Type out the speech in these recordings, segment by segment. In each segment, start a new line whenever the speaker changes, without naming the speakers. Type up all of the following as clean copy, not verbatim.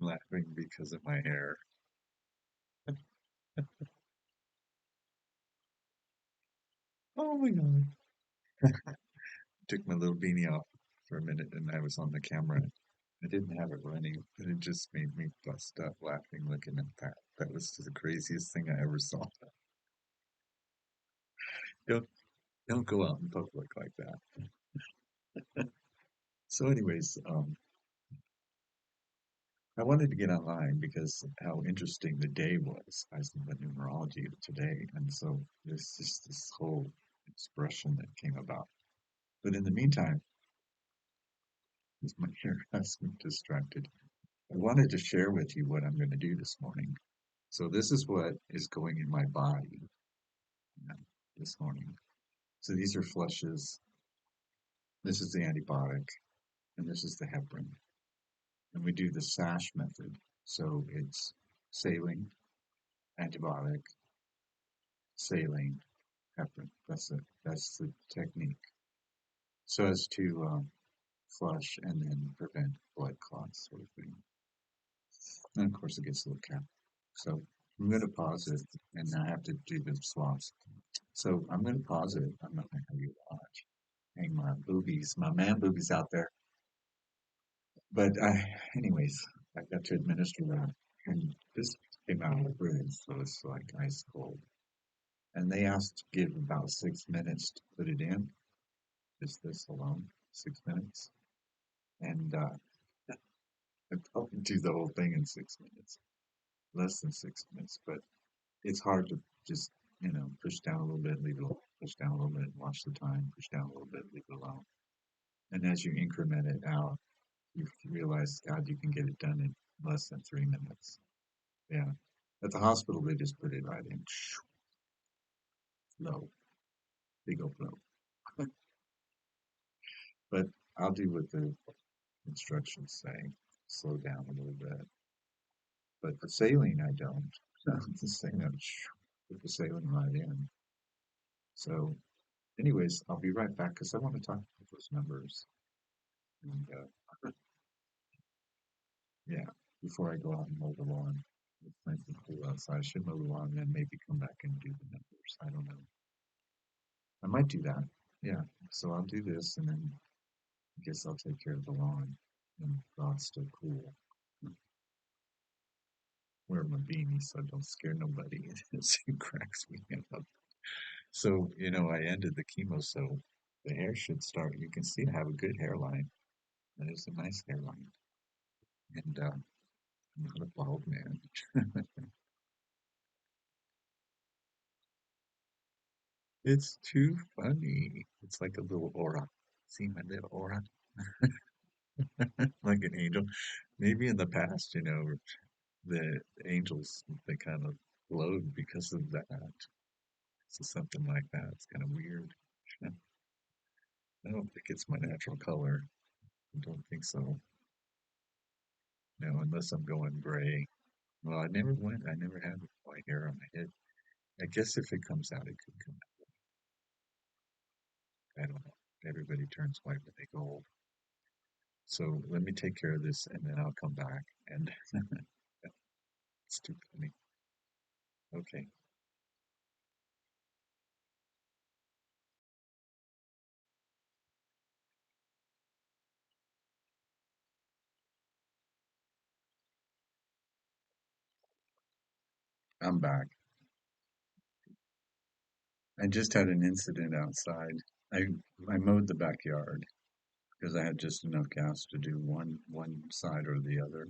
laughing because of my hair. Oh my God. Took my little beanie off for a minute and I was on the camera. I didn't have it running, but it just made me bust up laughing looking at that. That was the craziest thing I ever saw. Don't don't go out in public like that. So anyways, I wanted to get online because how interesting the day was as the numerology of today. And so there's just this whole expression that came about. But in the meantime, as my hair has me distracted, I wanted to share with you what I'm going to do this morning. So this is what is going in my body this morning. So these are flushes. This is the antibiotic, and this is the heparin. And we do the SASH method. So it's saline, antibiotic, saline, heparin. That's it. That's the technique. So as to flush and then prevent blood clots sort of thing. And of course it gets a little cap. So I'm going to pause it and I have to do the swabs. So I'm going to pause it. I'm not going to have you watch. Hang my boobies, my man boobies out there. But anyways, I got to administer that. And this came out of the fridge, so it's like ice cold. And they asked to give about 6 minutes to put it in. Just this alone, 6 minutes. And I probably do the whole thing in 6 minutes, less than 6 minutes. But it's hard to just, push down a little bit, leave it alone, push down a little bit, watch the time, push down a little bit, leave it alone. And as you increment it out, you realize, God, you can get it done in less than 3 minutes. Yeah. At the hospital, they just put it right in. Flow, big old flow. But I'll do what the instructions say. Slow down a little bit. But for saline, I don't. I'm just saying, put the saline right in. So, anyways, I'll be right back because I want to talk about those numbers. And yeah, before I go out and mow the lawn. It's nice and cool outside. I should mow the lawn and then maybe come back and do the numbers. I don't know. I might do that. Yeah. So I'll do this and then I guess I'll take care of the lawn and God's still cool. Wear my beanie so I don't scare nobody. It cracks me up. So, I ended the chemo, so the hair should start. You can see I have a good hairline. That is a nice hairline. And I'm not a bald man. It's too funny. It's like a little aura. See my little aura? Like an angel. Maybe in the past, the angels, they kind of glowed because of that. So something like that. It's kind of weird. I don't think it's my natural color. I don't think so. No, unless I'm going gray. Well, I never had white hair on my head. I guess if it comes out, it could come out. I don't know. Everybody turns white when they go old. So let me take care of this and then I'll come back. And it's too funny. Okay, I'm back. I just had an incident outside. I I mowed the backyard because I had just enough gas to do one side or the other.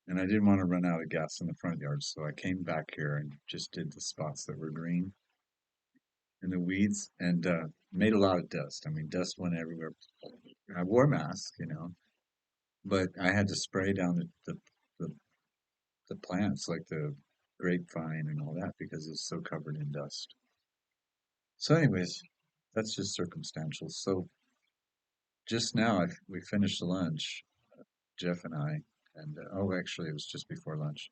And I didn't want to run out of gas in the front yard, so I came back here and just did the spots that were green in the weeds and made a lot of dust. I mean, dust went everywhere. I wore a mask, but I had to spray down the, the plants like the grapevine and all that because it's so covered in dust. So, anyways, that's just circumstantial. So, just now we finished lunch, Jeff and I, and oh, actually, it was just before lunch.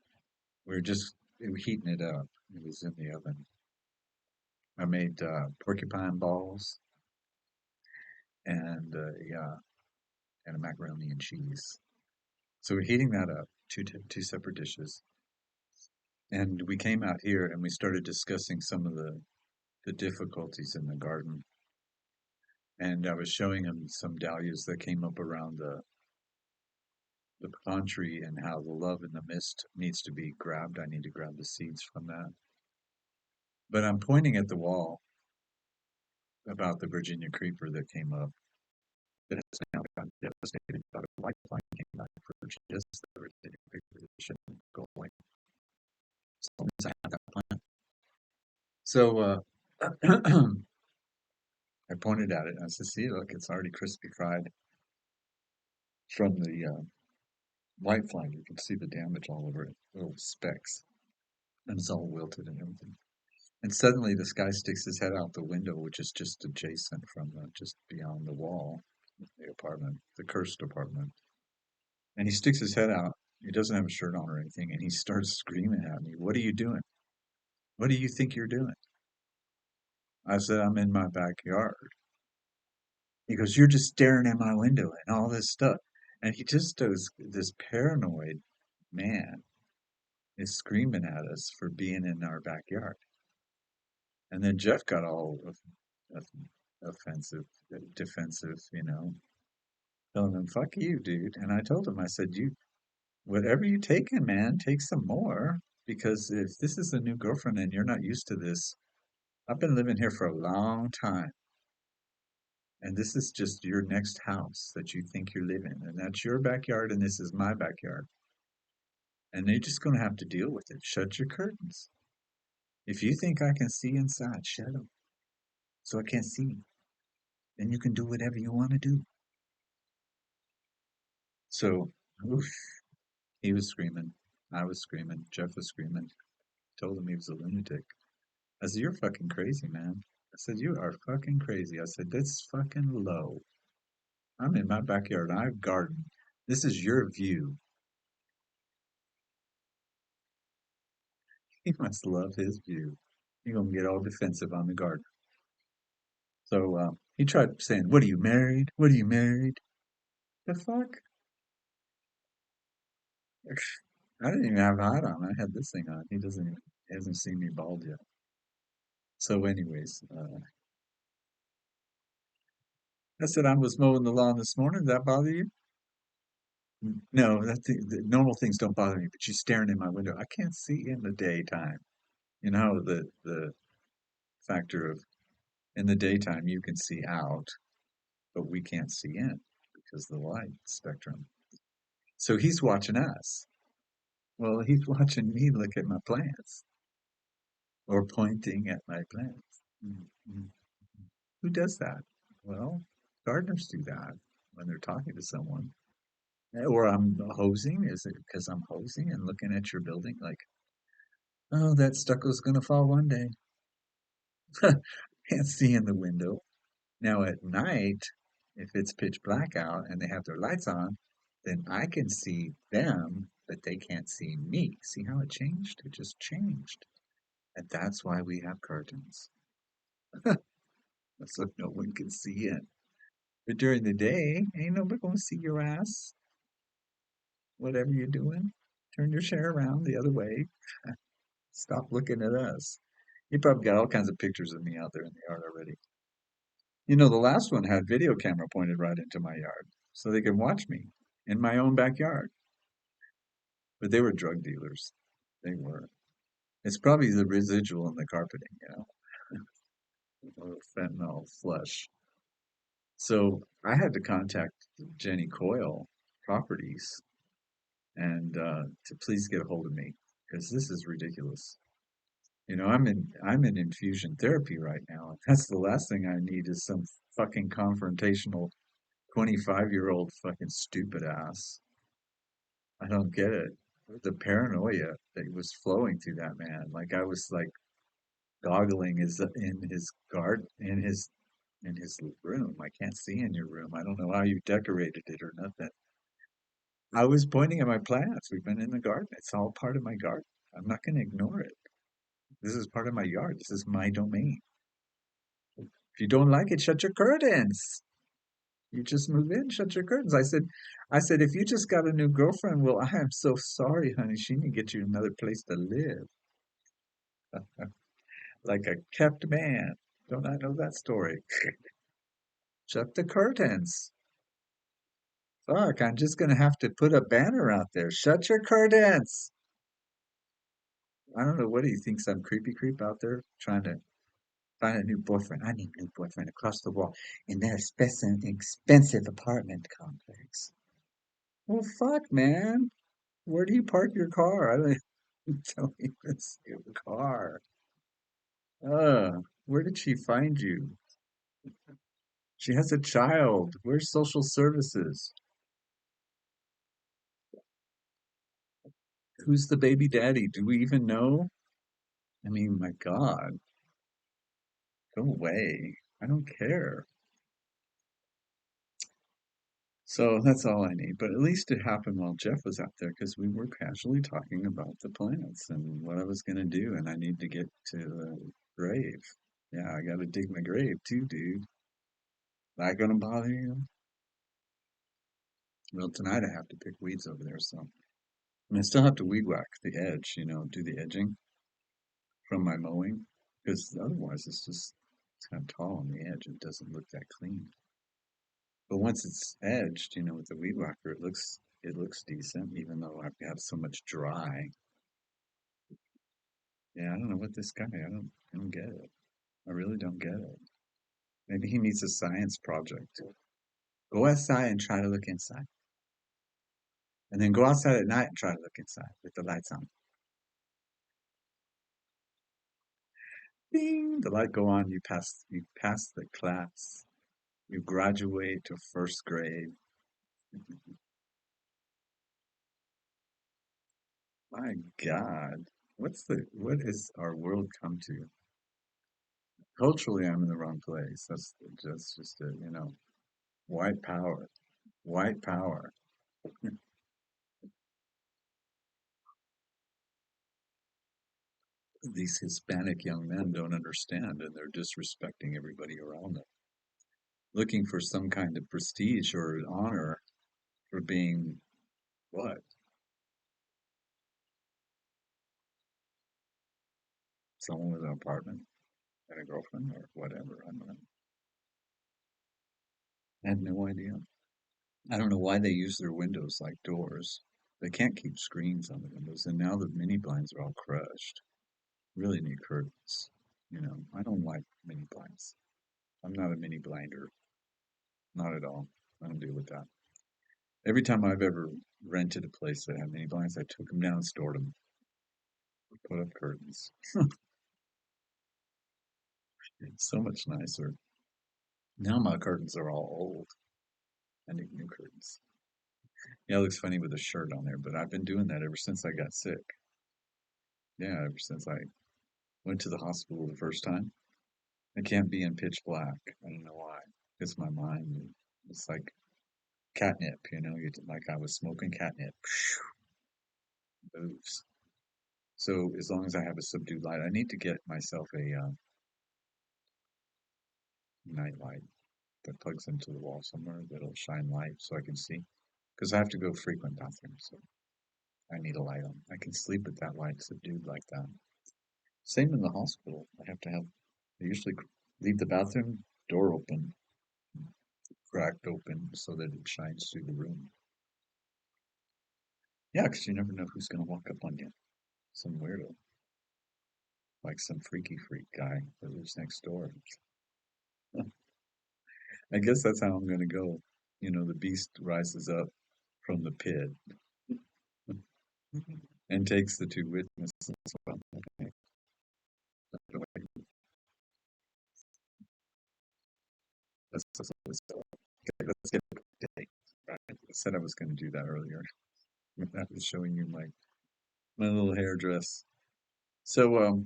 We were heating it up. It was in the oven. I made porcupine balls and yeah, and a macaroni and cheese. So we're heating that up. two separate dishes. And we came out here and we started discussing some of the difficulties in the garden. And I was showing him some dahlias that came up around the pecan tree and how the love in the mist needs to be grabbed. I need to grab the seeds from that. But I'm pointing at the wall about the Virginia creeper that came up that has now gotten devastated by the white fly came back for just the Virginia creeper that shouldn't go away. So I have that plant. So I pointed at it and I said, see, look, it's already crispy fried from the white fly. You can see the damage all over it, little specks, and it's all wilted and everything. And suddenly this guy sticks his head out the window, which is just adjacent from just beyond the wall, the apartment, the cursed apartment. And he sticks his head out. He doesn't have a shirt on or anything, and he starts screaming at me, "What are you doing? What do you think you're doing?" I said, "I'm in my backyard." He goes, "You're just staring at my window and all this stuff." And he just does this paranoid man is screaming at us for being in our backyard. And then Jeff got all offensive, defensive, telling him, "Fuck you, dude." And I told him, I said, whatever you taking, man, take some more. Because if this is a new girlfriend and you're not used to this, I've been living here for a long time. And this is just your next house that you think you're living. And that's your backyard and this is my backyard. And you're just going to have to deal with it. Shut your curtains. If you think I can see inside, shut them. So I can't see. Then you can do whatever you want to do. So, oof, he was screaming. I was screaming. Jeff was screaming. Told him he was a lunatic. I said, "You're fucking crazy, man." I said, "You are fucking crazy." I said, "That's fucking low. I'm in my backyard. I've gardened. This is your view." He must love his view. He gonna get all defensive on the garden. So he tried saying, "What are you married? What are you married?" The fuck? I didn't even have a hat on. I had this thing on. He hasn't seen me bald yet. So, anyways, I said I was mowing the lawn this morning. Does that bother you? No, the normal things don't bother me, but she's staring in my window. I can't see in the daytime. You know the factor of in the daytime you can see out, but we can't see in because of the light spectrum. So he's watching us. Well, he's watching me look at my plants or pointing at my plants. Mhm. Who does that? Well, gardeners do that when they're talking to someone. Or I'm hosing. Is it because I'm hosing and looking at your building like, oh, that stucco's gonna fall one day. Can't see in the window. Now at night, if it's pitch black out and they have their lights on, then I can see them, but they can't see me. See how it changed? It just changed. And that's why we have curtains. So no one can see in. But during the day, ain't nobody gonna see your ass, whatever you're doing. Turn your chair around the other way. Stop looking at us. You probably got all kinds of pictures of me out there in the yard already. The last one had video camera pointed right into my yard, so they could watch me in my own backyard. But they were drug dealers. They were. It's probably the residual in the carpeting, or fentanyl flush. So I had to contact Jenny Coyle Properties and to please get a hold of me because this is ridiculous. I'm in infusion therapy right now. And that's the last thing I need is some fucking confrontational 25-year-old fucking stupid ass. I don't get it. The paranoia that was flowing through that man. Like I was like goggling is in his garden in his room. I can't see in your room. I don't know how you decorated it or nothing. I was pointing at my plants. We've been in the garden. It's all part of my garden. I'm not going to ignore it. This is part of my yard. This is my domain. If you don't like it, shut your curtains. You just move in, shut your curtains. I said, if you just got a new girlfriend, well, I am so sorry, honey. She need to get you another place to live. Like a kept man. Don't I know that story? Shut the curtains. Fuck, I'm just gonna have to put a banner out there. Shut your curtains. I don't know what he thinks I'm creepy creep out there trying to find a new boyfriend. I need a new boyfriend across the wall in that expensive apartment complex. Well, fuck, man. Where do you park your car? I don't even see a car. Where did she find you? She has a child. Where's social services? Who's the baby daddy? Do we even know? I mean, my God, go away. I don't care. So that's all I need. But at least it happened while Jeff was out there because we were casually talking about the planets and what I was going to do. And I need to get to the grave. Yeah, I got to dig my grave too, dude. Not going to bother you? Well, tonight I have to pick weeds over there. So, and I still have to weed whack the edge, do the edging from my mowing because otherwise it's kind of tall on the edge. It doesn't look that clean. But once it's edged, with the weed whacker, it looks decent, even though I have so much dry. Yeah, I don't know what this guy. I don't get it. I really don't get it. Maybe he needs a science project. Go outside and try to look inside, and then go outside at night and try to look inside with the lights on. Bing, the light go on. You pass the class. You graduate to first grade. My God, what is our world come to? Culturally, I'm in the wrong place. That's just it, White power, white power. These Hispanic young men don't understand, and they're disrespecting everybody around them, looking for some kind of prestige or honor for being what? Someone with an apartment and a girlfriend or whatever. I don't know. I had no idea. I don't know why they use their windows like doors. They can't keep screens on the windows, and now the mini blinds are all crushed. Really need curtains. I don't like mini blinds. I'm not a mini blinder, not at all. I don't deal with that. Every time I've ever rented a place that had mini blinds, I took them down, stored them, put up curtains. It's so much nicer. Now my curtains are all old. I need new curtains. Yeah, it looks funny with a shirt on there, but I've been doing that ever since I got sick. Yeah, ever since I went to the hospital the first time. I can't be in pitch black. I don't know why. It's my mind. It's like catnip, like I was smoking catnip. Moves. So as long as I have a subdued light, I need to get myself a night light that plugs into the wall somewhere that'll shine light so I can see. Because I have to go frequent bathrooms, so I need a light on. I can sleep with that light subdued like that. Same in the hospital. I usually leave the bathroom door open, cracked open, so that it shines through the room. Yeah, because you never know who's going to walk up on you. Some weirdo, like some freaky freak guy that lives next door. I guess that's how I'm going to go. The beast rises up from the pit and takes the two witnesses. Well, okay, okay, let's get a date. Right. I said I was going to do that earlier. I was showing you my little hairdress. So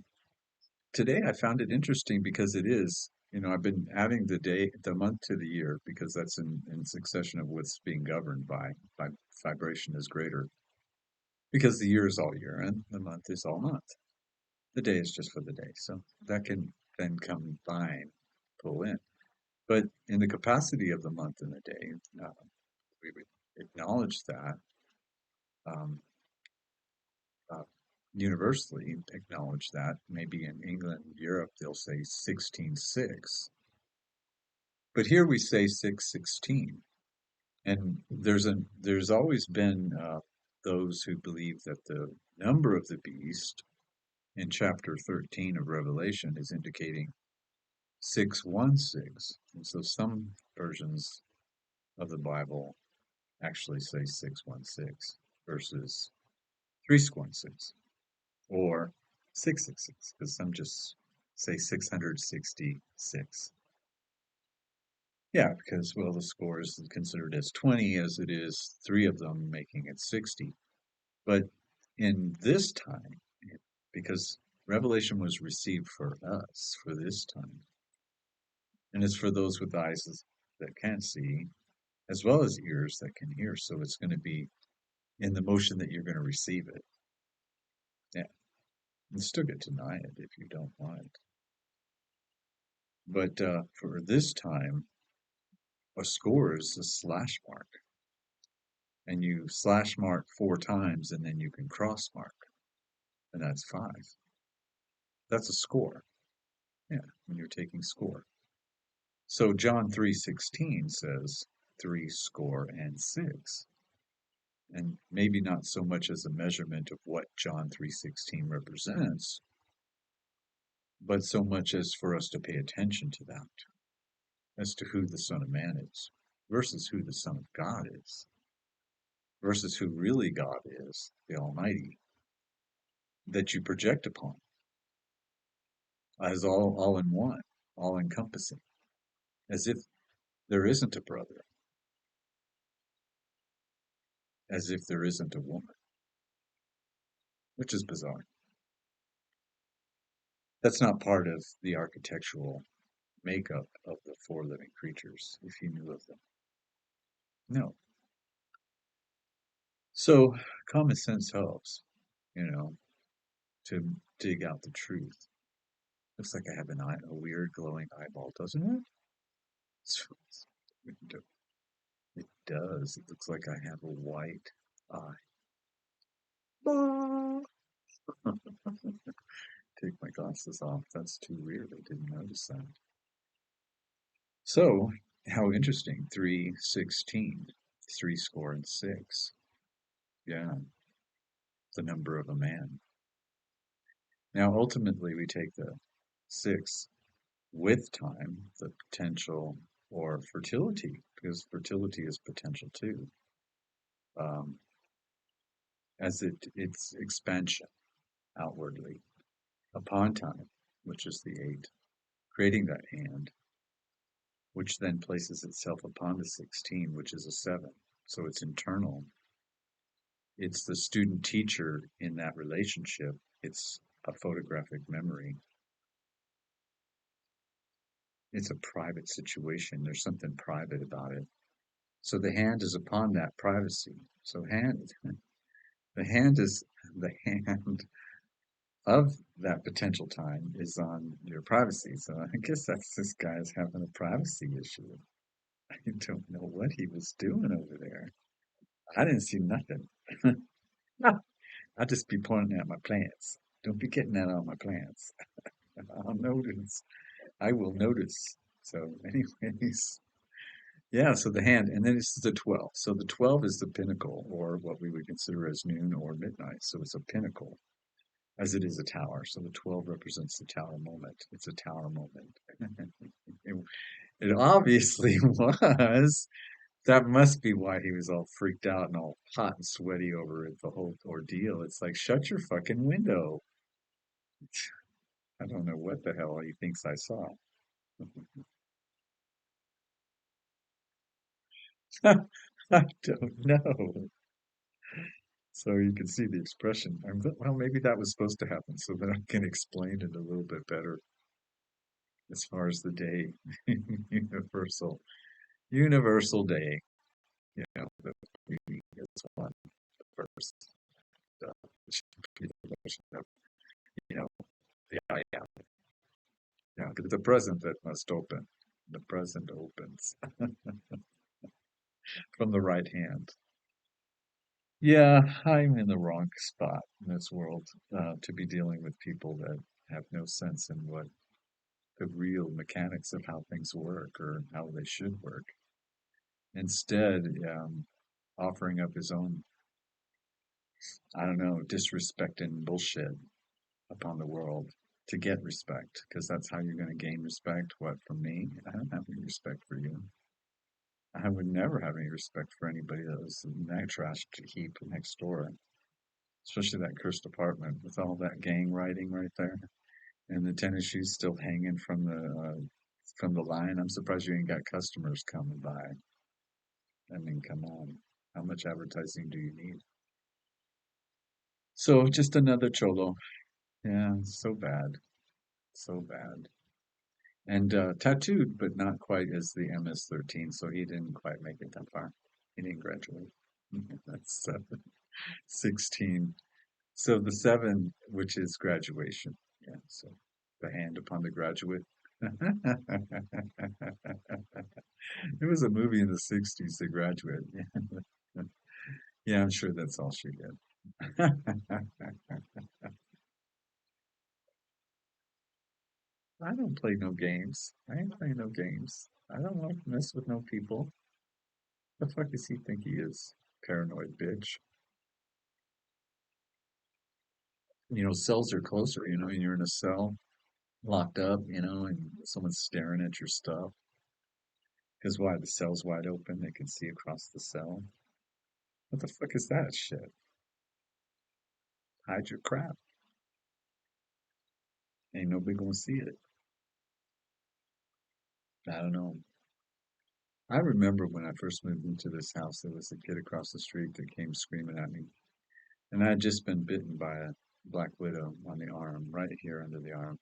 today I found it interesting because it is, I've been adding the month to the year because that's in succession of what's being governed by vibration is greater because the year is all year and the month is all month. The day is just for the day. So that can then combine, pull in. But in the capacity of the month and the day, uh, we would acknowledge that, um, uh, universally acknowledge that. Maybe in England, Europe, they'll say 16:6, but here we say 6:16. And there's always been those who believe that the number of the beast in chapter 13 of Revelation is indicating 616. And so some versions of the Bible actually say 616 versus 316 or 666, because some just say 666. Yeah, because, well, the score is considered as 20 as it is three of them, making it 60. But in this time, because revelation was received for us for this time, and it's for those with eyes that can see, as well as ears that can hear. So it's going to be in the motion that you're going to receive it. Yeah, you still get to deny it if you don't want it. But for this time, a score is a slash mark, and you slash mark 4 times, and then you can cross mark, and that's 5. That's a score. Yeah, when you're taking score. So John 3:16 says 66, and maybe not so much as a measurement of what John 3:16 represents, but so much as for us to pay attention to that, as to who the Son of Man is, versus who the Son of God is, versus who really God is, the Almighty, that you project upon as all in one, all encompassing, as if there isn't a brother, as if there isn't a woman, which is bizarre. That's not part of the architectural makeup of the 4 living creatures, if you knew of them. No. So common sense helps, you know, to dig out the truth. Looks like I have a weird glowing eyeball, doesn't it? It does. It looks like I have a white eye. Take my glasses off. That's too weird. I didn't notice that. So, how interesting. 3:16, 66. Yeah, the number of a man. Now, ultimately, we take the 6 with time, the potential or fertility, because fertility is potential too, um, as its expansion outwardly upon time, which is the 8, creating that hand, which then places itself upon the 16, which is a 7. So it's internal. It's the student teacher in that relationship. It's a photographic memory. It's a private situation. There's something private about it. So the hand is upon that privacy. So the hand is the hand of that potential time is on your privacy. So I guess that's this guy's having a privacy issue. I don't know what he was doing over there. I didn't see nothing. I'll just be pointing at my plants. Don't be getting that on my plants. I'll notice. I will notice. So, anyways, yeah, so the hand, and then it's the 12. So the 12 is the pinnacle, or what we would consider as noon or midnight. So it's a pinnacle, as it is a tower. So the 12 represents the tower moment. It's a tower moment. it, it obviously was. That must be why he was all freaked out and all hot and sweaty over it, the whole ordeal. It's like, shut your fucking window. I don't know what the hell he thinks I saw. I don't know. So you can see the expression. Well, maybe that was supposed to happen so that I can explain it a little bit better as far as the day. Universal, universal day. You know, the is one first. Uh, you know, the I am. Yeah, the present that must open. The present opens from the right hand. Yeah, I'm in the wrong spot in this world to be dealing with people that have no sense in what the real mechanics of how things work or how they should work. Instead, offering up his own, I don't know, disrespect and bullshit upon the world to get respect, because that's how you're going to gain respect. What, from me? I don't have any respect for you. I would never have any respect for anybody that was in that trash heap next door, especially that cursed apartment with all that gang writing right there and the tennis shoes still hanging from the line. I'm surprised you ain't got customers coming by. I mean, come on, how much advertising do you need? So just another cholo. Yeah, so bad, so bad. And tattooed, but not quite as the MS-13, so he didn't quite make it that far. He didn't graduate. That's 16. So the seven, which is graduation. Yeah, so the hand upon the graduate. It was a movie in the 60s, The Graduate. Yeah, yeah, I'm sure that's all she did. I don't play no games. I ain't playing no games. I don't want to mess with no people. The fuck does he think he is? Paranoid bitch. Cells are closer, and you're in a cell, locked up, and someone's staring at your stuff. Because why? The cell's wide open. They can see across the cell. What the fuck is that shit? Hide your crap. Ain't nobody gonna see it. I don't know. I remember when I first moved into this house, there was a kid across the street that came screaming at me. And I had just been bitten by a black widow on the arm, right here under the arm.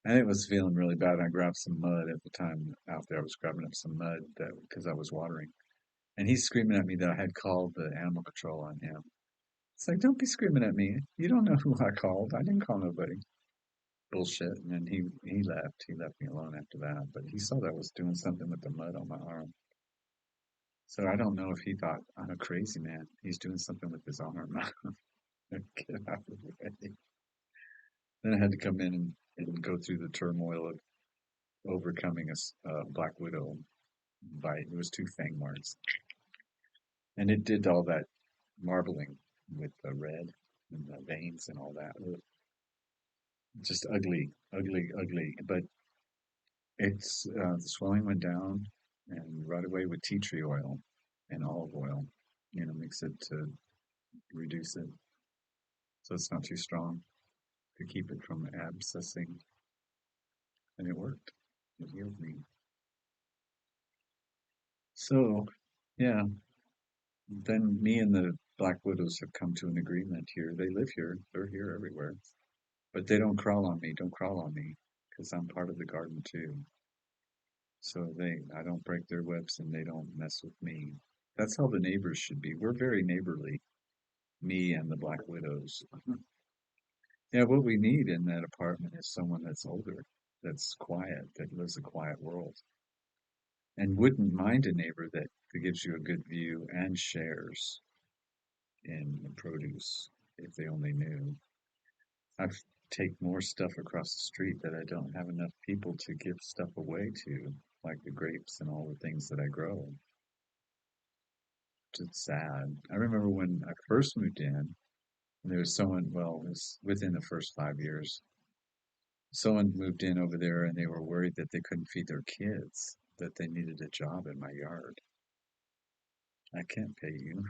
And it was feeling really bad. I grabbed some mud at the time out there. I was grabbing up some mud that because I was watering. And he's screaming at me that I had called the animal control on him. It's like, don't be screaming at me. You don't know who I called. I didn't call nobody. Bullshit. And then he left. He left me alone after that. But he saw that I was doing something with the mud on my arm. So I don't know if he thought I'm a crazy man. He's doing something with his arm. Get out of the way. Then I had to come in and go through the turmoil of overcoming a black widow bite. It was two fang marks, and it did all that marbling with the red and the veins and all that. Ugh. Just ugly, ugly, ugly. But the swelling went down, and right away with tea tree oil and olive oil. Mix it to reduce it so it's not too strong to keep it from abscessing, and it worked. It healed me. So, yeah, then me and the Black Widows have come to an agreement here. They live here. They're here everywhere. But they don't crawl on me. Don't crawl on me because I'm part of the garden too. So I don't break their webs and they don't mess with me. That's how the neighbors should be. We're very neighborly, me and the Black Widows. Yeah, what we need in that apartment is someone that's older, that's quiet, that lives a quiet world, and wouldn't mind a neighbor that gives you a good view and shares in the produce if they only knew. I take more stuff across the street that I don't have enough people to give stuff away to, like the grapes and all the things that I grow. It's sad. I remember when I first moved in, and there was someone, well, it was within the first 5 years, someone moved in over there and they were worried that they couldn't feed their kids, that they needed a job in my yard. I can't pay you.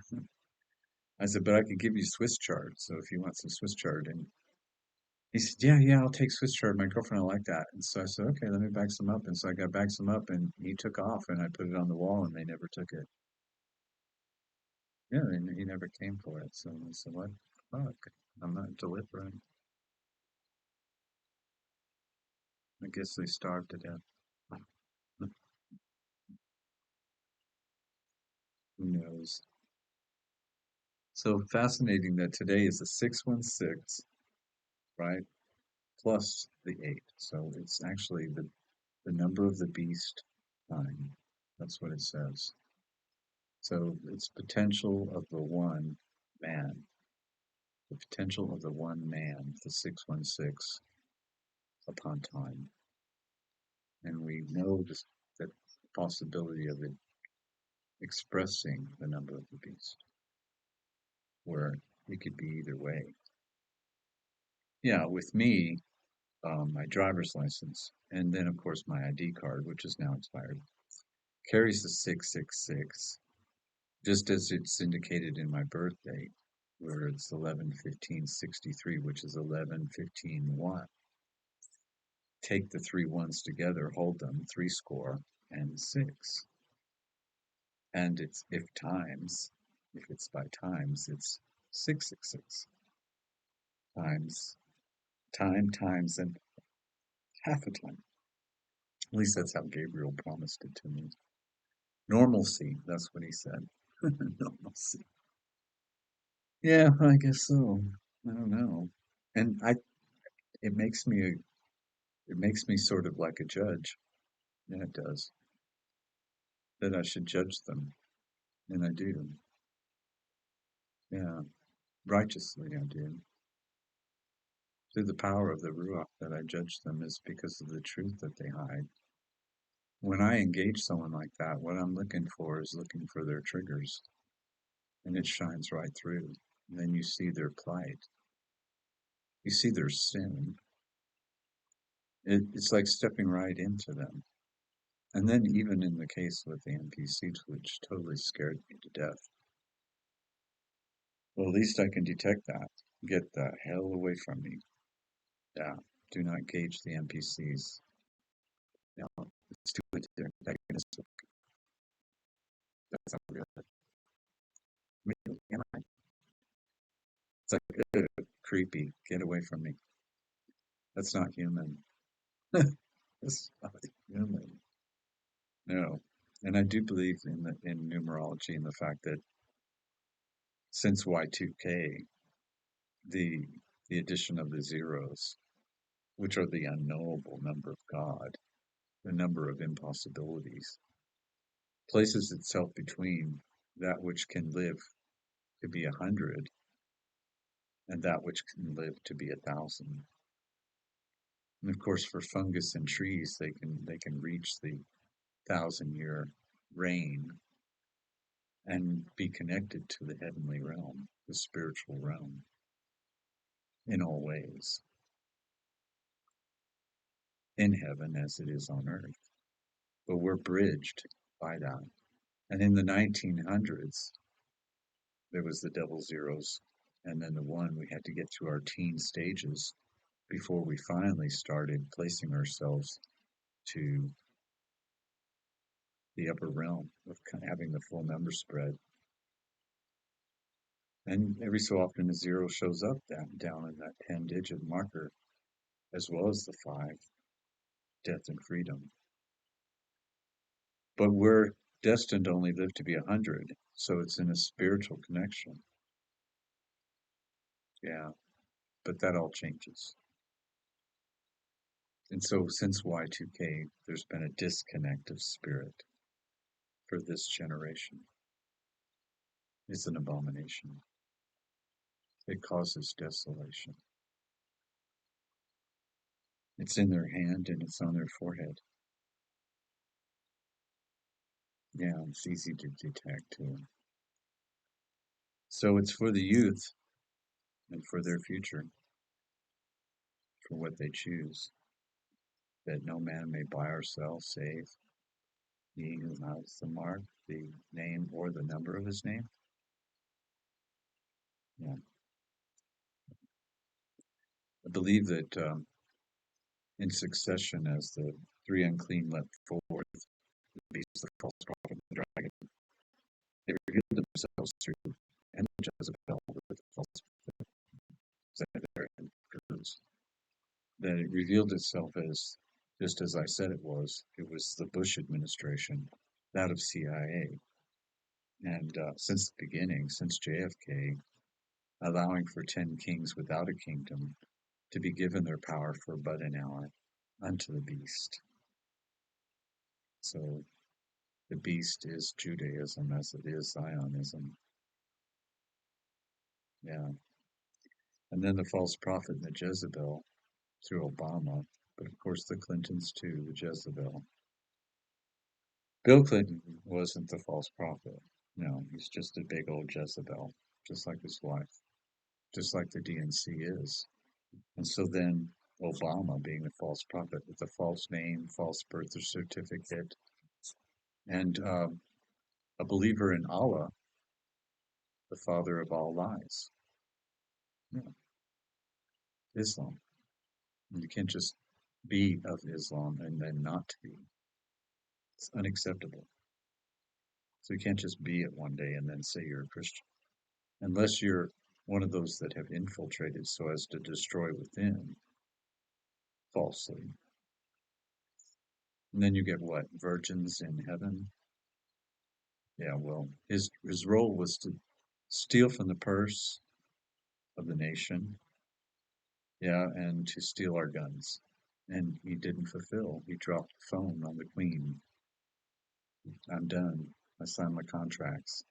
I said, but I could give you Swiss chard. So if you want some Swiss chard, and he said, yeah, yeah, I'll take Swiss chard. My girlfriend will like that. And so I said, okay, let me bag some up. And so I got bagged some up and he took off and I put it on the wall and they never took it. Yeah, he never came for it. So I said, what? Fuck, I'm not delivering. I guess they starved to death. Who knows? So fascinating that today is a 616, right? Plus the 8. So it's actually The number of the beast, nine. That's what it says. So it's potential of the one man, the potential of the one man, the 616 upon time. And we know this, that possibility of it expressing the number of the beast, where it could be either way. Yeah, with me, my driver's license, and then of course my ID card, which is now expired, carries the 666, just as it's indicated in my birth date, where it's 11/15/63, which is 11/15/1. Take the three ones together, hold them, three score and six. And it's if it's by times, it's 666 times times and half a time. At least that's how Gabriel promised it to me. Normalcy, that's what he said. Normalcy. Yeah, I guess so. I don't know. And it makes me it makes me sort of like a judge. Yeah, it does. That I should judge them, and I do. Yeah, righteously I do. Through the power of the Ruach that I judge them is because of the truth that they hide. When I engage someone like that, what I'm looking for is looking for their triggers, and it shines right through. And then you see their plight, you see their sin. It's like stepping right into them. And then, even in the case with the NPCs, which totally scared me to death, well, at least I can detect that. Get the hell away from me. Yeah, do not gauge the NPCs. No, it's too much. They're antagonistic. That's not real. Real, am I? It's like, creepy. Get away from me. That's not human. That's not human. No. And I do believe in numerology and the fact that since Y2K, the the addition of the zeros, which are the unknowable number of God, the number of impossibilities, places itself between that which can live to be 100 and that which can live to be 1,000. And of course, for fungus and trees, they can reach the 1,000-year reign and be connected to the heavenly realm, the spiritual realm, in all ways, in heaven as it is on earth. But we're bridged by that. And in the 1900s, there was the double zeros, and then the one we had to get through our teen stages before we finally started placing ourselves to the upper realm of having the full number spread. And every so often a zero shows up down in that 10-digit marker, as well as the 5, death and freedom. But we're destined to only live to be 100, so it's in a spiritual connection. Yeah, but that all changes. And so since Y2K, there's been a disconnect of spirit for this generation. It's an abomination. It causes desolation. It's in their hand and it's on their forehead. Yeah, it's easy to detect too. So it's for the youth and for their future, for what they choose, that no man may buy or sell save he who has the mark, the name, or the number of his name. Yeah. I believe that in succession, as the three unclean leapt forth, the beast, the false prophet, and the dragon, they revealed themselves through, and Jezebel with the false prophet, that it revealed itself as, just as I said it was the Bush administration, that of CIA. And since the beginning, since JFK, allowing for 10 kings without a kingdom to be given their power for but an hour unto the beast. So the beast is Judaism as it is Zionism. Yeah. And then the false prophet and the Jezebel through Obama, but of course the Clintons too, the Jezebel. Bill Clinton wasn't the false prophet. No, he's just a big old Jezebel, just like his wife, just like the DNC is. And so then Obama being the false prophet with a false name, false birth certificate, and a believer in Allah, the father of all lies. Yeah, Islam. You can't just be of Islam and then not to be. It's unacceptable. So you can't just be it one day and then say you're a Christian. Unless you're one of those that have infiltrated so as to destroy within falsely. And then you get what? Virgins in heaven? Yeah, well, his role was to steal from the purse of the nation, yeah, and to steal our guns. And he didn't fulfill. He dropped the phone on the queen. I'm done. I signed my contracts.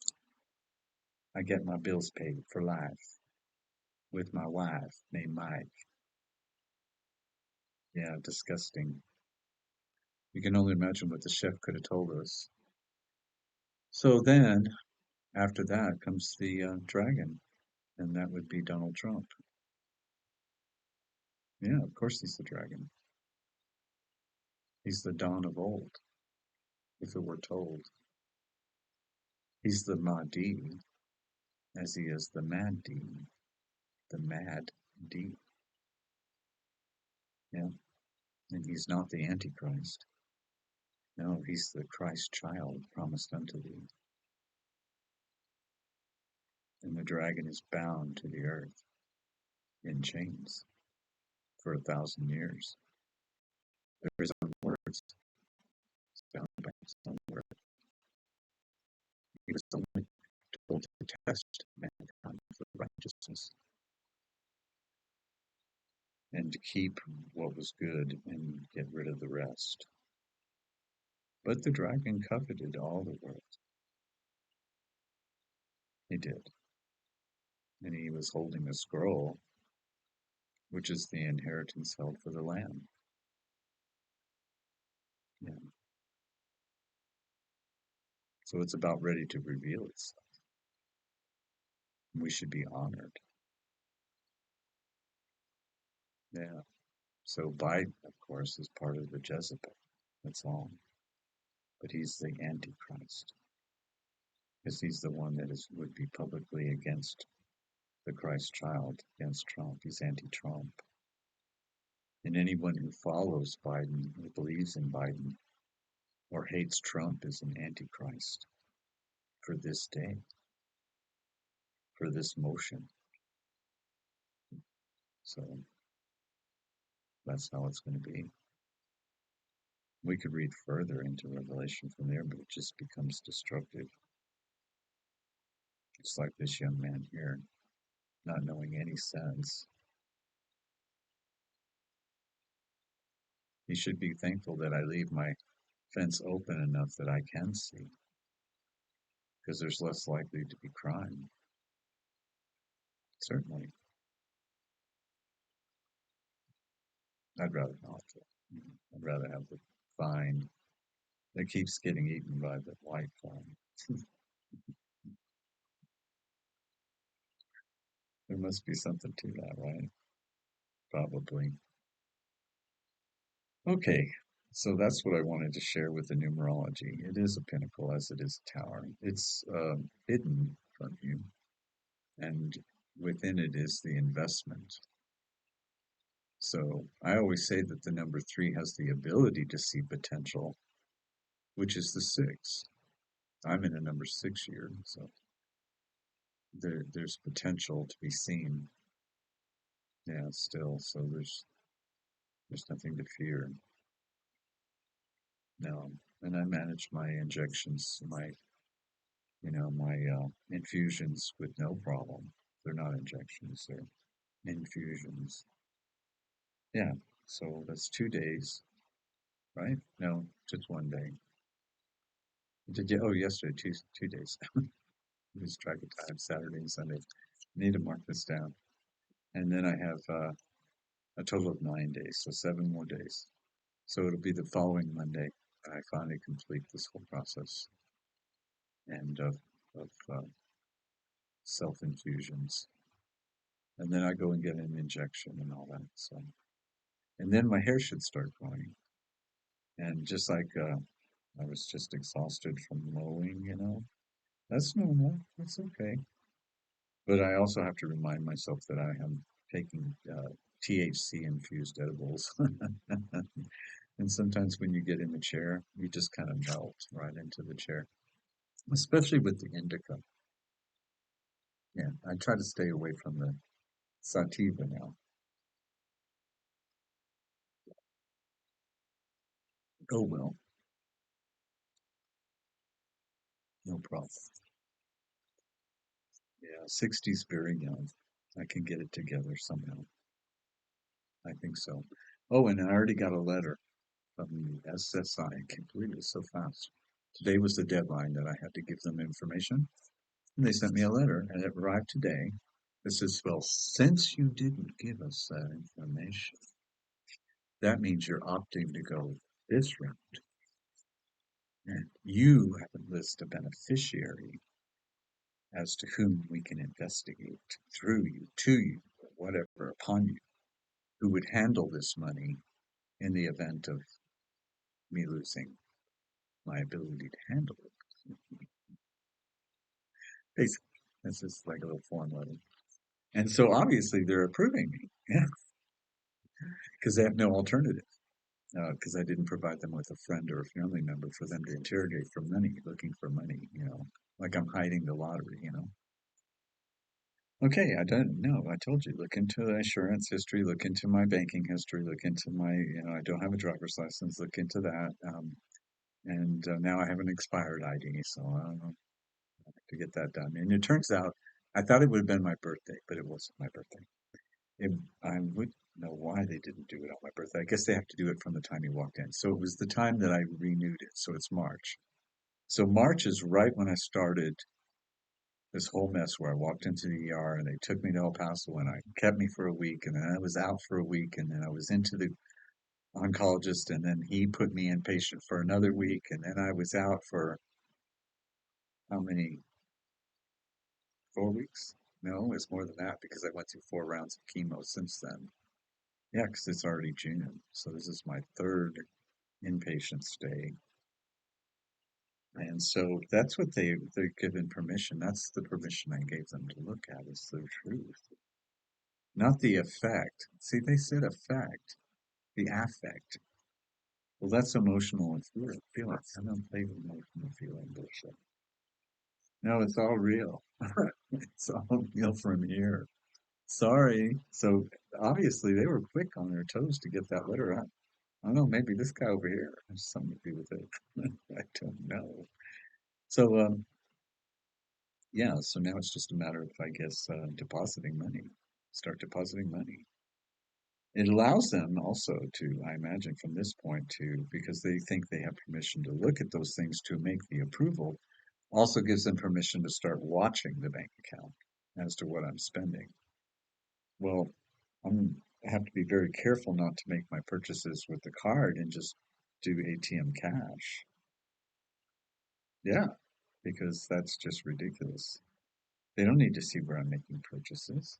I get my bills paid for life with my wife named Mike. Yeah, disgusting. You can only imagine what the chef could have told us. So then, after that comes the dragon, and that would be Donald Trump. Yeah, of course he's the dragon. He's the dawn of old, if it were told. He's the Mahdi, as he is the Mad D, the Mad D. Yeah, and he's not the Antichrist. No, he's the Christ child promised unto thee. And the dragon is bound to the earth in chains for 1,000 years. There is no words bound by his own word. He was only told to test mankind for righteousness and to keep what was good and get rid of the rest. But the dragon coveted all the world. He did. And he was holding a scroll, which is the inheritance held for the Lamb. Yeah. So it's about ready to reveal itself. We should be honored. Yeah. So Biden, of course, is part of the Jezebel. That's all. But he's the Antichrist. Because he's the one that would be publicly against the Christ child, against Trump. He's anti-Trump. And anyone who follows Biden, who believes in Biden, or hates Trump is an antichrist for this day, for this motion. So that's how it's going to be. We could read further into Revelation from there, but it just becomes destructive. It's like this young man here, not knowing any sense. He should be thankful that I leave my fence open enough that I can see, because there's less likely to be crime. Certainly. I'd rather not. I'd rather have the vine that keeps getting eaten by the white vine. There must be something to that, right? Probably. Okay, so that's what I wanted to share with the numerology. It is a pinnacle as it is a tower. It's hidden from you, and within it is the investment. So I always say that the number 3 has the ability to see potential, which is the 6. I'm in a number 6 year, so there's potential to be seen. Yeah, still, so there's nothing to fear. No, and I manage my injections, my infusions with no problem. They're not injections, they're infusions. Yeah, so that's 2 days, right? No, just one day. Did you? Oh, yesterday, 2 days. Lose track of time. Saturday and Sunday. Need to mark this down. And then I have a total of 9 days, so 7 more days. So it'll be the following Monday I finally complete this whole process and of self infusions. And then I go and get an injection and all that. So, and then my hair should start growing. And just like I was just exhausted from mowing, that's normal. That's okay. But I also have to remind myself that I am taking THC infused edibles. And sometimes when you get in the chair, you just kind of melt right into the chair, especially with the indica. Yeah, I try to stay away from the sativa now. Oh well, no problem. Yeah, 60's very young. I can get it together somehow. I think so. Oh, and I already got a letter from the SSI. I can't believe it so fast. Today was the deadline that I had to give them information. And they sent me a letter, and it arrived today. It says, well, since you didn't give us that information, that means you're opting to go this route. And you haven't listed a beneficiary as to whom we can investigate through you, to you, or whatever, upon you, who would handle this money in the event of me losing my ability to handle it. Basically, this is like a little form letter. And so obviously they're approving me, yeah, because they have no alternative. Because I didn't provide them with a friend or a family member for them to interrogate for money, looking for money, like I'm hiding the lottery. Okay, I don't know. I told you, look into the insurance history, look into my banking history, look into I don't have a driver's license, look into that. And now I have an expired ID, so I have to get that done. And it turns out, I thought it would have been my birthday, but it wasn't my birthday. It, I would know why they didn't do it on my birthday. I guess they have to do it from the time you walked in. So it was the time that I renewed it. So it's March. So March is right when I started this whole mess where I walked into the ER and they took me to El Paso and I kept me for a week and then I was out for a week and then I was into the oncologist and then he put me inpatient for another week and then I was out for how many, 4 weeks? No, it's more than that because I went through 4 rounds of chemo since then. Yeah, because it's already June. So this is my third inpatient stay. And so that's what they're given permission. That's the permission I gave them to look at is the truth, not the effect. See, they said effect, the affect. Well, that's emotional and feeling. I don't play with emotional feeling bullshit. No, it's all real. It's all real from here. Sorry. So obviously they were quick on their toes to get that letter out. I don't know, maybe this guy over here has something to do with it. I don't know. So yeah, so now it's just a matter of, I guess, depositing money. Start depositing money. It allows them also to, I imagine, from this point to, because they think they have permission to look at those things to make the approval, also gives them permission to start watching the bank account as to what I'm spending. Well, I have to be very careful not to make my purchases with the card and just do ATM cash. Yeah, because that's just ridiculous. They don't need to see where I'm making purchases.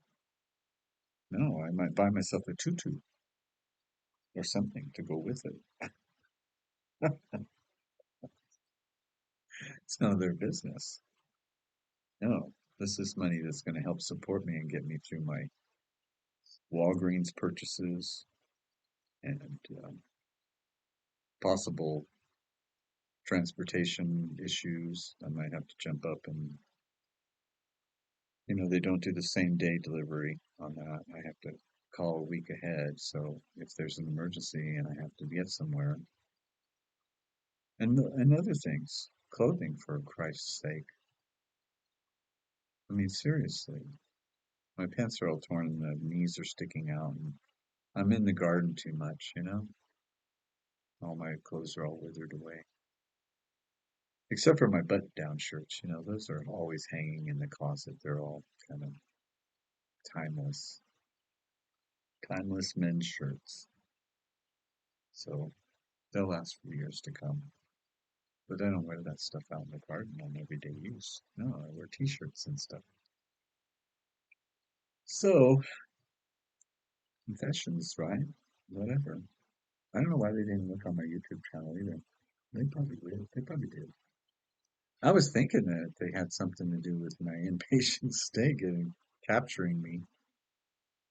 No, I might buy myself a tutu or something to go with it. It's none of their business. No, this is money that's going to help support me and get me through my Walgreens purchases and possible transportation issues. I might have to jump up and, they don't do the same day delivery on that. I have to call a week ahead. So if there's an emergency and I have to get somewhere, and other things, clothing for Christ's sake. I mean, seriously, my pants are all torn and the knees are sticking out. And I'm in the garden too much. All my clothes are all withered away. Except for my button-down shirts, those are always hanging in the closet. They're all kind of timeless, timeless men's shirts. So they'll last for years to come. But I don't wear that stuff out in the garden on everyday use. No, I wear t-shirts and stuff. So, confessions, right? Whatever. I don't know why they didn't look on my YouTube channel either. They probably did. They probably did. I was thinking that they had something to do with my inpatient stay capturing me,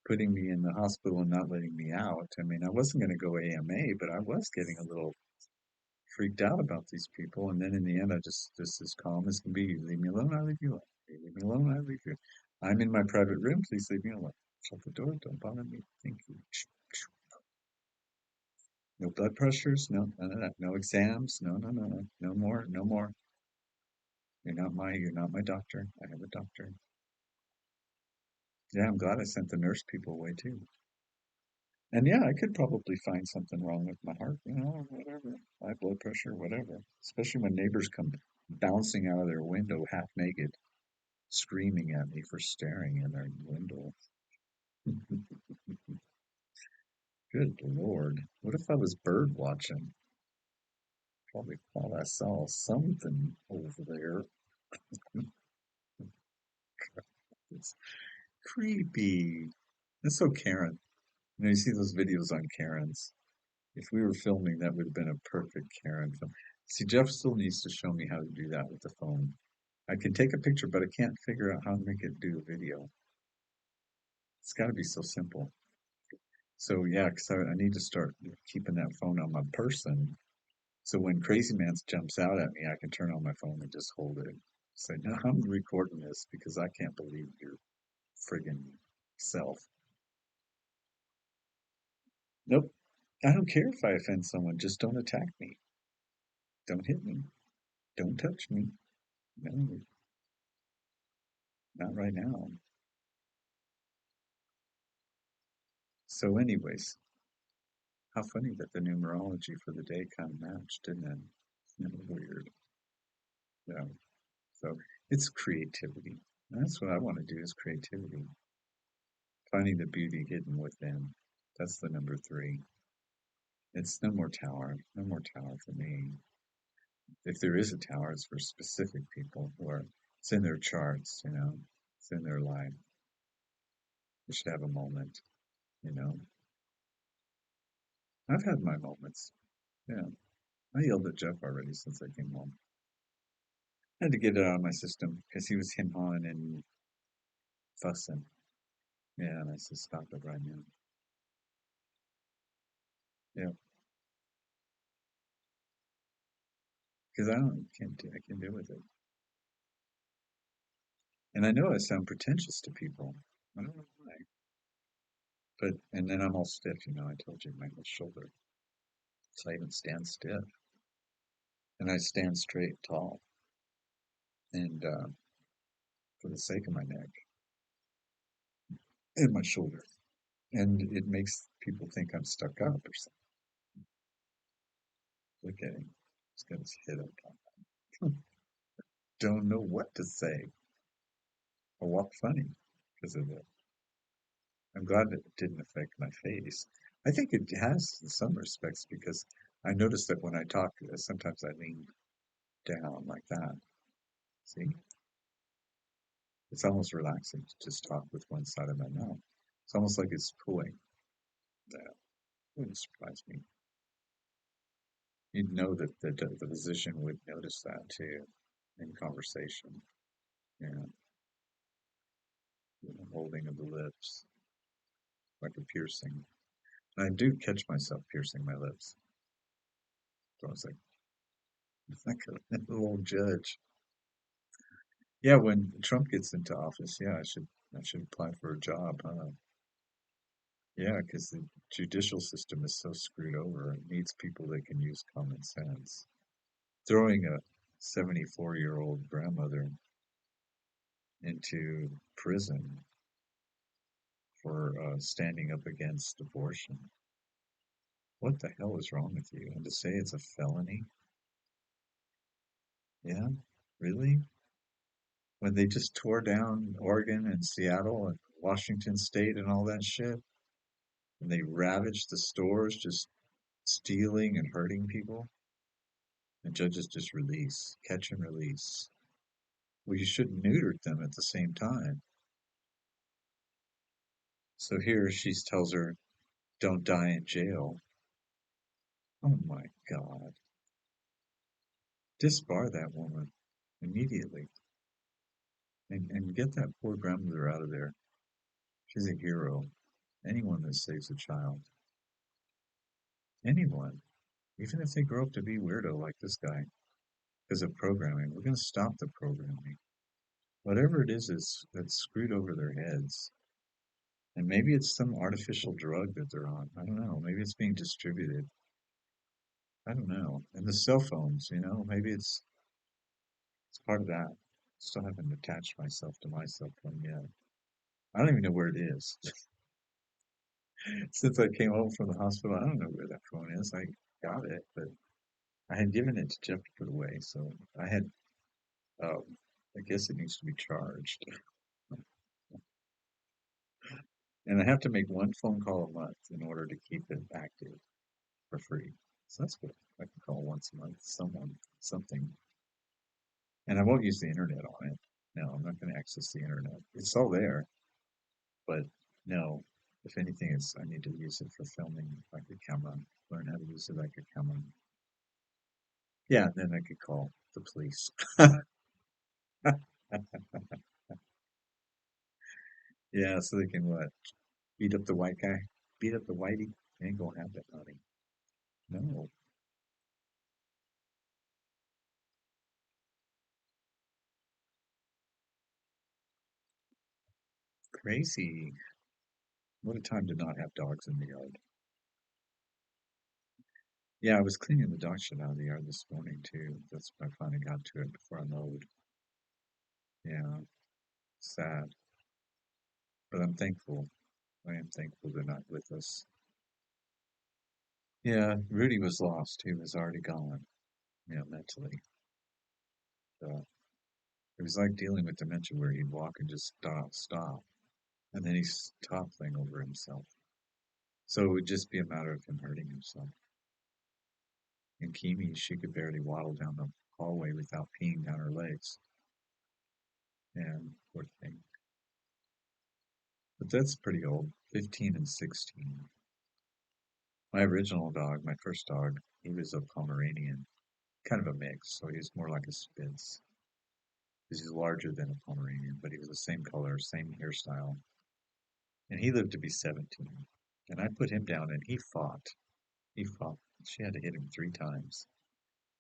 putting me in the hospital and not letting me out. I mean, I wasn't going to go AMA, but I was getting a little freaked out about these people. And then in the end, I just as calm as can be. You leave me alone, I leave you alone. You leave me alone, I leave you. I'm in my private room. Please leave me alone. Shut the door. Don't bother me. Thank you. No blood pressures. No, none of that. No exams. No, no, no, no. No more. No more. You're not my doctor. I have a doctor. Yeah, I'm glad I sent the nurse people away too. And yeah, I could probably find something wrong with my heart, whatever. High blood pressure, whatever. Especially when neighbors come bouncing out of their window half naked, screaming at me for staring in their window. Good Lord. What if I was bird watching? Probably thought I saw something over there. It's creepy. That's so Karen. You see those videos on Karens. If we were filming, that would have been a perfect Karen film. See, Jeff still needs to show me how to do that with the phone. I can take a picture, but I can't figure out how to make it do a video. It's got to be so simple. So yeah, because I need to start keeping that phone on my person. So when Crazy Man jumps out at me, I can turn on my phone and just hold it. Say, no, I'm recording this because I can't believe your friggin' self. Nope. I don't care if I offend someone. Just don't attack me. Don't hit me. Don't touch me. No, not right now. So, anyways, how funny that the numerology for the day kind of matched, didn't it? Weird. Yeah. So it's creativity. That's what I want to do is creativity. Finding the beauty hidden within. That's the number three. It's no more tower. No more tower for me. If there is a tower, it's for specific people who are, it's in their charts. It's in their life. They should have a moment. I've had my moments. Yeah. I yelled at Jeff already since I came home. I had to get it out of my system because he was him hawing and fussing. Yeah, and I said, stop it right now. Yeah, because I can't deal with it. And I know I sound pretentious to people. I don't know why. And then I'm all stiff. I told you my whole shoulder. So I even stand stiff. And I stand straight, tall, and for the sake of my neck and my shoulder. And it makes people think I'm stuck up or something. Look at him. He's got his head up. Don't know what to say. I walk funny because of it. I'm glad it didn't affect my face. I think it has in some respects because I noticed that when I talk, sometimes I lean down like that. See? It's almost relaxing to just talk with one side of my mouth. It's almost like it's pulling. That wouldn't surprise me. You'd know that the physician would notice that too in conversation. Yeah, holding of the lips, like a piercing. And I do catch myself piercing my lips. So I was like a little judge. Yeah, when Trump gets into office, yeah, I should apply for a job, huh? Yeah, because the judicial system is so screwed over. It needs people that can use common sense. Throwing a 74-year-old grandmother into prison for standing up against abortion. What the hell is wrong with you? And to say it's a felony? Yeah, really? When they just tore down Oregon and Seattle and Washington State and all that shit, and they ravaged the stores, just stealing and hurting people, and judges just release, catch and release. Well, you shouldn't neuter them at the same time. So here she tells her, don't die in jail. Oh my God. Disbar that woman immediately and get that poor grandmother out of there. She's a hero. Anyone that saves a child, anyone, even if they grow up to be weirdo like this guy, because of programming, we're going to stop the programming. Whatever it is that's screwed over their heads. And maybe it's some artificial drug that they're on. I don't know. Maybe it's being distributed. I don't know. And the cell phones, maybe it's part of that. Still haven't attached myself to my cell phone yet. I don't even know where it is. Since I came home from the hospital, I don't know where that phone is. I got it, but I had given it to Jeff to put away, so I had, um, I guess it needs to be charged. And I have to make one phone call a month in order to keep it active for free. So that's good. I can call once a month, someone, something. And I won't use the internet on it. No, I'm not going to access the internet. It's all there, but no. If anything, I need to use it for filming like a camera, learn how to use it like a camera. Yeah, then I could call the police. Yeah, so they can what? Beat up the white guy? Beat up the whitey? Ain't gonna happen, honey. No. Crazy. What a time to not have dogs in the yard. Yeah, I was cleaning the dog shit out of the yard this morning too. That's when I finally got to it before I mowed. Yeah, sad. But I'm thankful. I am thankful they're not with us. Yeah, Rudy was lost. He was already gone, mentally. Uh, it was like dealing with dementia where he'd walk and just stop. And then he's toppling over himself. So it would just be a matter of him hurting himself. And Kimi, she could barely waddle down the hallway without peeing down her legs. And poor thing. But that's pretty old, 15 and 16. My original dog, my first dog, he was a Pomeranian, kind of a mix, so he was more like a Spitz. He's larger than a Pomeranian, but he was the same color, same hairstyle. And he lived to be 17. And I put him down and he fought. He fought. She had to hit him 3 times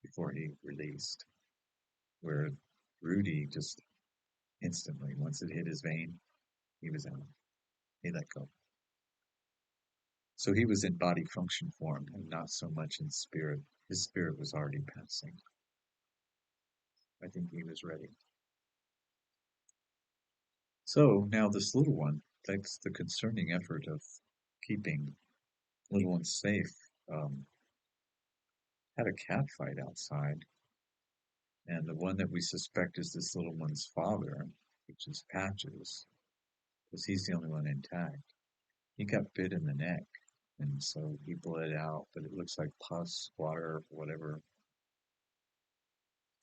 before he released. Where Rudy just instantly, once it hit his vein, he was out. He let go. So he was in body function form and not so much in spirit. His spirit was already passing. I think he was ready. So now this little one, thanks to the concerning effort of keeping little ones safe, um, had a cat fight outside. And the one that we suspect is this little one's father, which is Patches, because he's the only one intact, he got bit in the neck. And so he bled out, but it looks like pus, water, whatever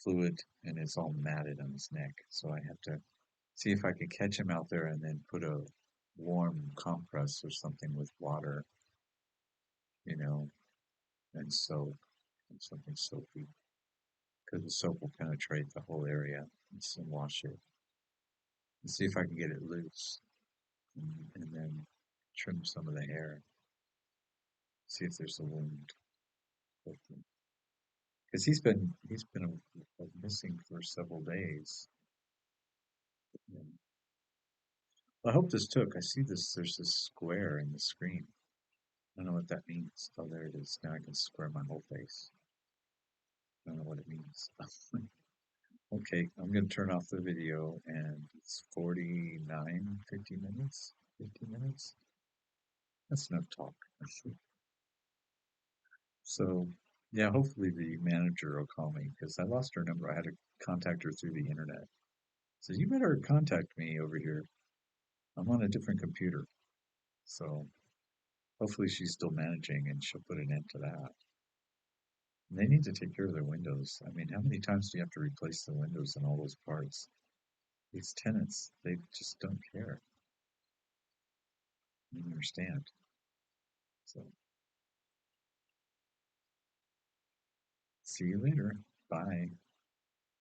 fluid, and it's all matted on his neck. So I have to see if I can catch him out there and then put a warm compress or something with water, you know, and soap and something soapy because the soap will penetrate the whole area and wash it. And see if I can get it loose and then trim some of the hair. See if there's a wound. Because he's been missing for several days. And I hope this took. I see this. There's this square in the screen. I don't know what that means. Oh, there it is. Now I can square my whole face. I don't know what it means. Okay, I'm going to turn off the video and it's 49, 50 minutes. 50 minutes? That's enough talk. So, Yeah, hopefully the manager will call me because I lost her number. I had to contact her through the internet. So you better contact me over here. I'm on a different computer. So hopefully she's still managing and she'll put an end to that. And they need to take care of their windows. I mean, how many times do you have to replace the windows and all those parts? These tenants, they just don't care. I don't understand. So see you later. Bye.